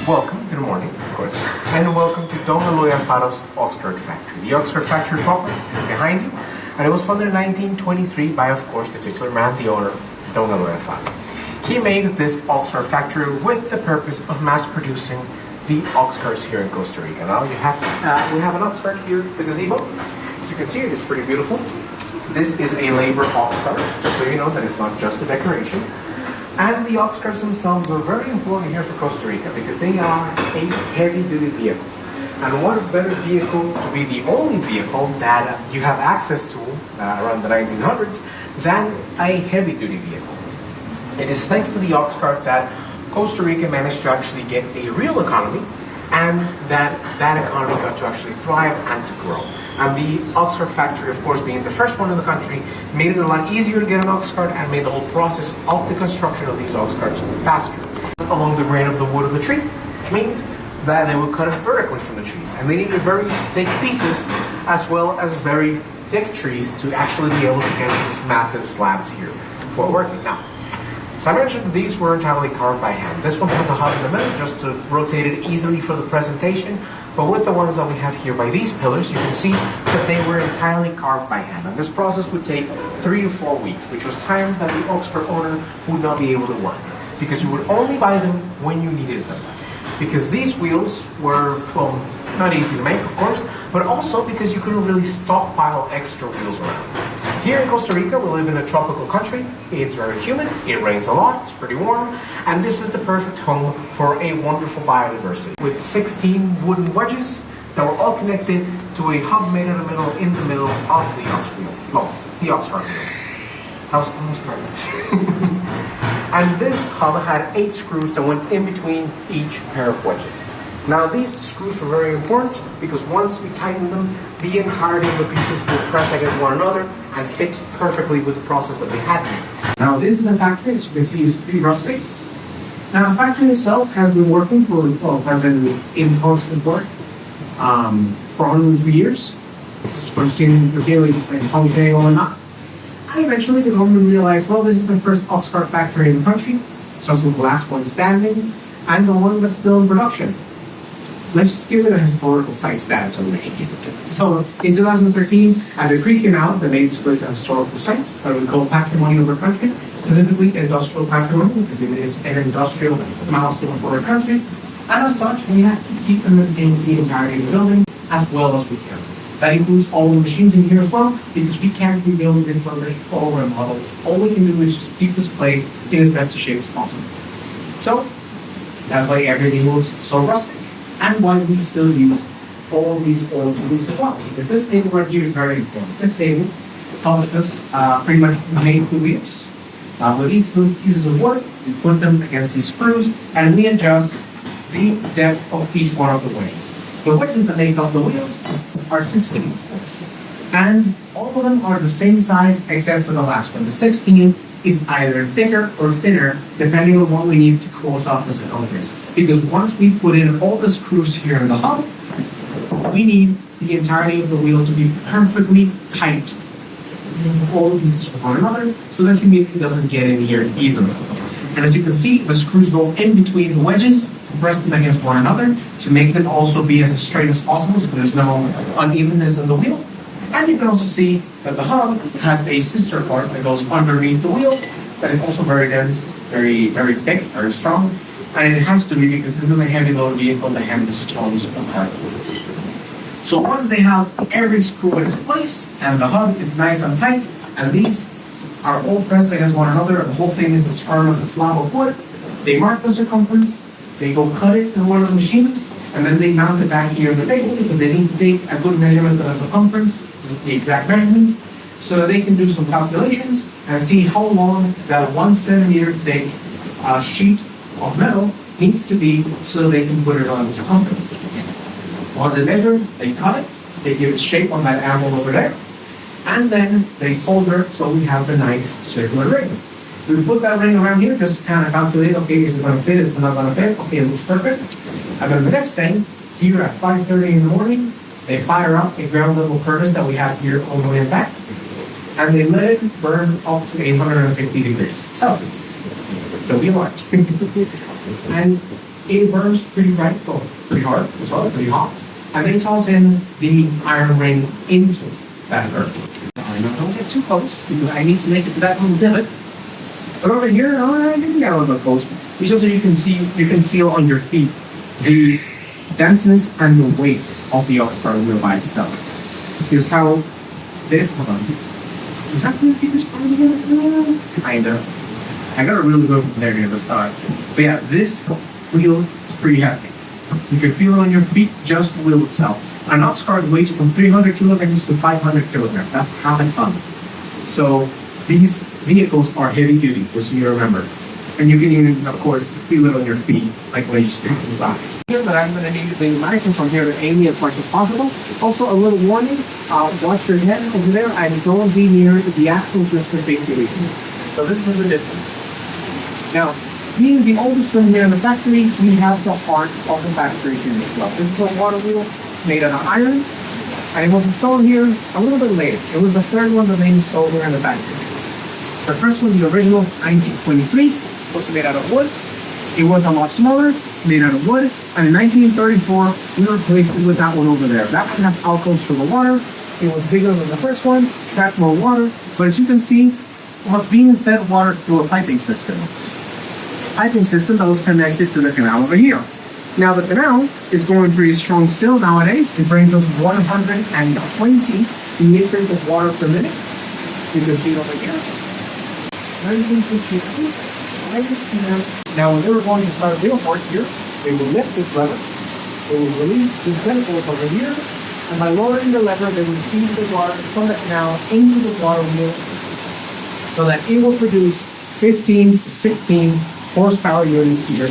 Welcome, good morning, of course, and welcome to Don Eloy Alfaro's Oxcart factory. The Oxcart factory proper is behind you, and it was funded in 1923 by, of course, the titular man, the owner, Don Eloy Alfaro. He made this Oxcart factory with the purpose of mass producing the Oxcarts here in Costa Rica. Now we have an Oxcart here, the gazebo. As you can see, it is pretty beautiful. This is a labor Oxcart, just so you know that it's not just a decoration. And the Oxcarts themselves are very important here for Costa Rica because they are a heavy-duty vehicle. And what better vehicle to be the only vehicle that you have access to around the 1900s than a heavy-duty vehicle. It is thanks to the Oxcart that Costa Rica managed to actually get a real economy, and that economy got to actually thrive and to grow. And the Oxcart factory, of course, being the first one in the country, made it a lot easier to get an Oxcart and made the whole process of the construction of these Oxcarts faster. Along the grain of the wood of the tree, which means that they would cut it vertically from the trees. And they needed very thick pieces as well as very thick trees to actually be able to get these massive slabs here for working. Now, as I mentioned, these were entirely carved by hand. This one has a hub in the middle just to rotate it easily for the presentation. But with the ones that we have here by these pillars, you can see that they were entirely carved by hand. And this process would take 3 to 4 weeks, which was time that the Oxcart owner would not be able to work. Because you would only buy them when you needed them. Because these wheels were, well, not easy to make, of course, but also because you couldn't really stockpile extra wheels around. Here in Costa Rica, we live in a tropical country. It's very humid, it rains a lot, it's pretty warm, and this is the perfect home for a wonderful biodiversity. With 16 wooden wedges that were all connected to a hub made in the middle of the ox wheel. No, the Oxcart wheel. That was almost perfect. And this hub had 8 screws that went in between each pair of wedges. Now these screws were very important because once we tightened them, the entirety of the pieces will press against one another and fit perfectly with the process that they had here. Now this is the factory, as you can see, it's pretty rustic. Now the factory itself has been working for, well, has been in constant work for 103 years. It's continuing to do it's like functioning or not. And eventually the government realized, well, this is the first Oxcart factory in the country, so it's the last one standing, and the one that's still in production. Let's just give it a historical site status on the name. So in 2013, a decree came out that made this place a historical site that we call patrimony of our country, specifically industrial patrimony, because it is an industrial milestone for our country. And as such, we have to keep and maintain the entirety of the building as well as we can. That includes all the machines in here as well, because we can't rebuild it from the or remodel. All we can do is just keep this place in as best a shape as possible. So that's why everything looks so rustic. And why we still use all these old tools as well. Because this table right here is very important. This table helps us pretty much made the wheels. With these two pieces of wood, we put them against these screws, and we adjust the depth of each one of the wedges. The wedges that make up the wheels are 16. And all of them are the same size except for the last one. The 16 is either thicker or thinner, depending on what we need to close off the circumference. Because once we put in all the screws here in the hub, we need the entirety of the wheel to be perfectly tight. All the pieces with one another, so that humidity doesn't get in here easily. And as you can see, the screws go in between the wedges, press them against one another to make them also be as straight as possible, so there's no unevenness in the wheel. And you can also see that the hub has a sister part that goes underneath the wheel that is also very dense, very thick, very strong. And it has to be because this is a heavy load vehicle that handles tons of cargo. So once they have every screw in its place and the hub is nice and tight, and these are all pressed against one another, and the whole thing is as firm as a slab of wood, they mark the circumference, they go cut it in one of the machines, and then they mount it back here on the table because they need to take a good measurement of the circumference, just the exact measurements, so that they can do some calculations and see how long that 1 centimeter thick sheet of metal needs to be so they can put it on the circumference. Once they measure, they cut it, they give it shape on that anvil over there, and then they solder it so we have the nice circular ring. We put that ring around here just to kind of calculate, okay, is it going to fit, is it not going to fit, okay, it looks perfect. And then the next thing, here at 5:30 in the morning, they fire up a ground level furnace that we have here all the way back, and they let it burn up to 850 degrees Celsius. Don't be alarmed. And it burns pretty bright, or pretty hard, as well, pretty hot. And then toss in the iron ring into that burn. Now, don't get too close, because I need to make it to that little divot. But over here, I didn't get a little bit close. Just so you can see, you can feel on your feet the denseness and the weight of the Oxcart wheel by itself. Is how this, hold on. Is that going to be this part of it? Kind of. I got a really good from there near the start. But yeah, this wheel is pretty heavy. You can feel it on your feet, just the wheel itself. An Oxcart weighs from 300 kilograms to 500 kilograms. That's half a ton. So these vehicles are heavy duty, just so you remember. And you can even, of course, feel it on your feet, like when you spin it back. Here, but I'm going to need the narration from here to aim as much as possible. Also, a little warning, watch your head over there and don't be near the axles just for safety reasons. So this is the distance. Now, being the oldest one here in the factory, we have the heart of the factory here as well. This is a water wheel made out of iron, and it was installed here a little bit later. It was the third one that they installed here in the factory. The first one, the original 1923, was made out of wood. It was a lot smaller, made out of wood, and in 1934, we replaced it with that one over there. That one has alcoves for the water. It was bigger than the first one, had more water, but as you can see, it was being fed water through a piping system. Piping system that was connected to the canal over here. Now the canal is going pretty strong still nowadays. It brings us 120 liters of water per minute. You can see it over here. Now when they were going to start wheel work here, they will lift this lever, they will release this ventilator over here, and by lowering the lever, they will feed the water from the canal into the water wheel so that it will produce 15 to 16 horsepower units here.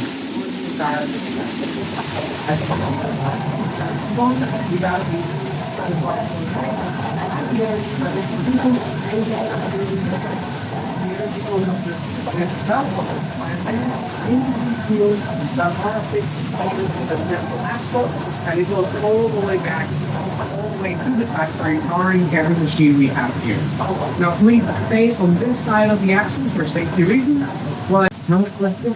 And it goes all the way back, all the way to the factory, powering every machine we have here. Now please stay on this side of the axle for safety reasons. Well, now let's go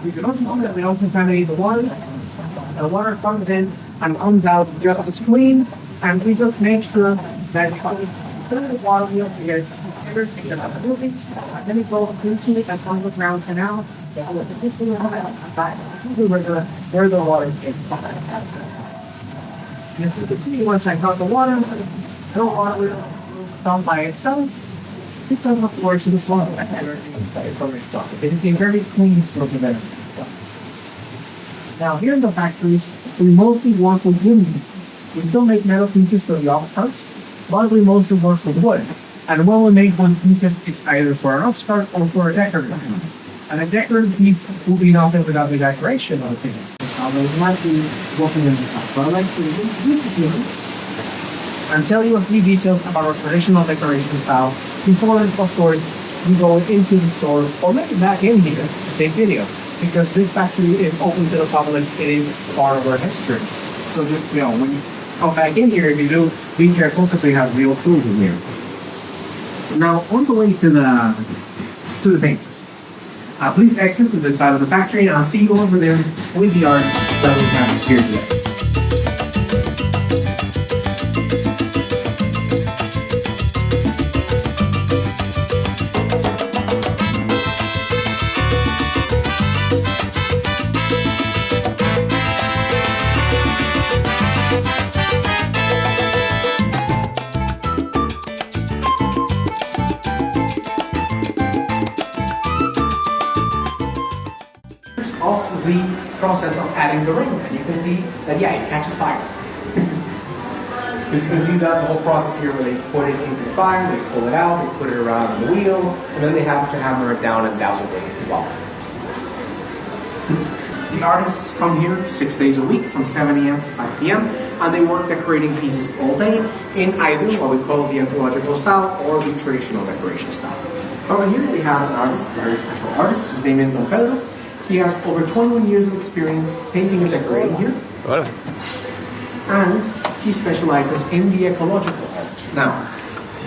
we can also know that we don't contaminate the water. The water comes in and comes out just as clean, and we just make sure that we fill the water wheel to get everything that's moving, and then it goes into it and comes around canal. This is where the water is. And as you can see, once I got the water wheel down by itself. It doesn't have to work to this long. I have everything inside from exhaust. It is a very clean stroke of energy. Now, here in the factories, we mostly work with wood pieces. We still make metal pieces for the Oxcart, but we mostly work with wood. And when we make wood pieces, it's either for an Oxcart or for a decorative piece. And a decorative piece will be nothing without the decoration of the piece. Now, we might be working in the top, but I'd like to and tell you a few details about our traditional decoration style before, of course, we go into the store or maybe back in here to take videos, because this factory is open to the public. It is part of our history. So just, when you come back in here, if you do, be careful because we have real tools in here. Now, on the way to the painters, please exit to this side of the factory, and I'll see you over there with the artists that we have here today. Of the process of adding the ring, and you can see that it catches fire. As you can see that the whole process here where they put it into the fire, they pull it out, they put it around the wheel, and then they have to hammer it down and douse it with the ball. The artists come here 6 days a week from 7 a.m. to 5 p.m. and they work decorating pieces all day in either what we call the ecological style or the traditional decoration style. Over here we have an artist, a very special artist. His name is Don Pedro. He has over 21 years of experience painting and decorating here. And he specializes in the ecological art. Now,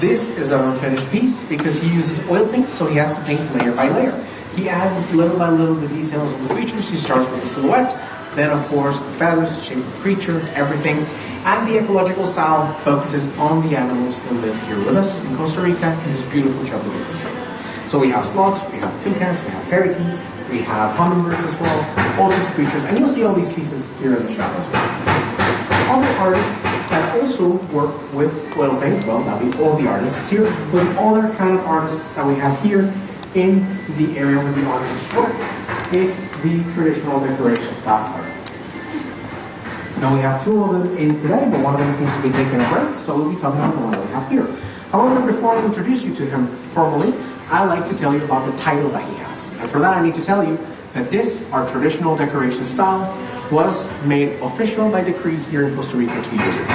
this is an unfinished piece because he uses oil paint, so he has to paint layer by layer. He adds little by little the details of the creatures. He starts with the silhouette, then of course the feathers, the shape of the creature, everything. And the ecological style focuses on the animals that live here with us in Costa Rica in this beautiful tropical country. So we have sloths, we have toucans, we have parakeets, we have hummingbirds as well, all sorts of creatures, and you'll see all these pieces here in the shop as well. Other artists that also work with oil paint, well, that'll be all the artists here, but the other kind of artists that we have here in the area where the artists work is the traditional decoration style artists. Now we have two of them in today, but one of them seems to be taking a break, so we'll be talking about the one that we have here. However, before I introduce you to him formally, I like to tell you about the title that he has. And for that, I need to tell you that this, our traditional decoration style, was made official by decree here in Costa Rica 2 years ago.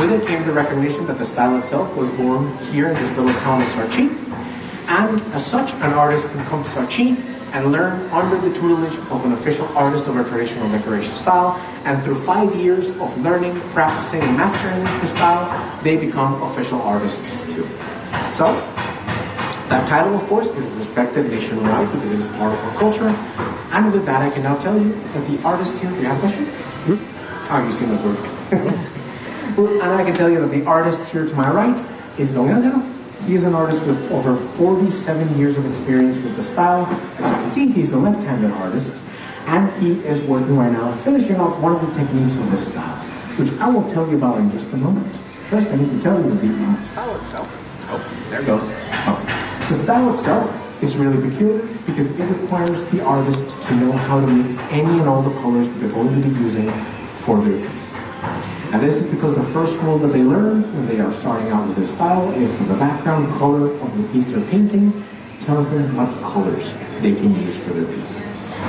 With it came the recognition that the style itself was born here in this little town of Sarchi. And as such, an artist can come to Sarchi and learn under the tutelage of an official artist of our traditional decoration style. And through 5 years of learning, practicing, and mastering the style, they become official artists too. So, that title, of course, is respected nationwide because it is part of our culture. And with that, I can now tell you that the artist here, do you have a question? Oh, you seem like we're... And I can tell you that the artist here to my right is Don Angelo. He is an artist with over 47 years of experience with the style. As you can see, he's a left-handed artist. And he is working right now finishing off one of the techniques of this style, which I will tell you about in just a moment. First, I need to tell you the style itself. Oh, there it goes. Oh. The style itself is really peculiar because it requires the artist to know how to mix any and all the colors that they're going to be using for their piece. And this is because the first rule that they learn when they are starting out with this style is that the background color of the piece they're painting tells them what colors they can use for their piece.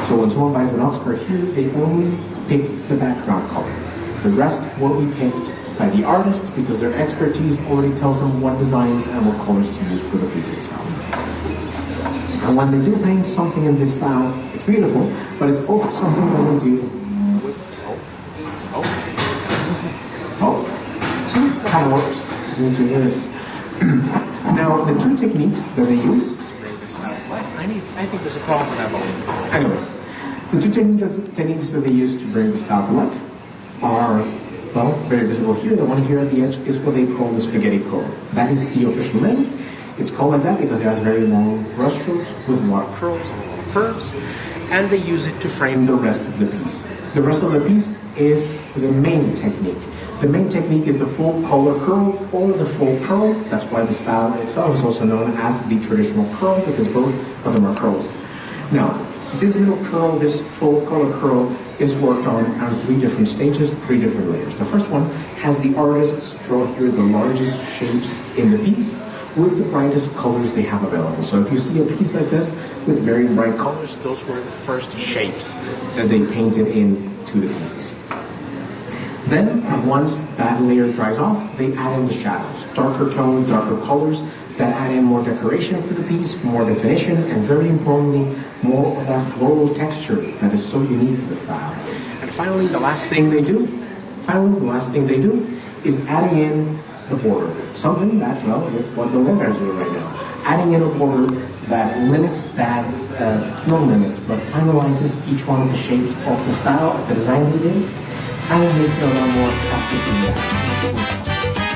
So when someone buys an Oxcart here, they only pick the background color. The rest will be picked by the artist because their expertise already tells them what designs and what colors to use for the piece itself. And when they do paint something in this style, it's beautiful, but it's also something that they do kind of works. You need to hear this. Now, the two techniques that they use to bring this style to life, I think there's a problem with that volume. Anyways, the two techniques that they use to bring the style to life are, well, very visible here. The one here at the edge is what they call the spaghetti curl. That is the official name. It's called like that because it has very long brush strokes with a lot of curls and a lot of curves, and they use it to frame the rest of the piece. The rest of the piece is the main technique. The main technique is the full color curl or the full curl. That's why the style itself is also known as the traditional curl because both of them are curls. Now, this middle curl, this full color curl, is worked on 3 different stages, 3 different layers. The first one has the artists draw here the largest shapes in the piece with the brightest colors they have available. So if you see a piece like this with very bright colors, those were the first shapes that they painted into the pieces. Then, once that layer dries off, they add in the shadows, darker tones, darker colors, that add in more decoration to the piece, more definition, and very importantly, more of that floral texture that is so unique to the style. And finally, the last thing they do is adding in the border. Something that, well, is what the letters are right now. Adding in a border that limits that, not limits, but finalizes each one of the shapes of the style, of the design they did, and it makes it a lot more attractive to the eye.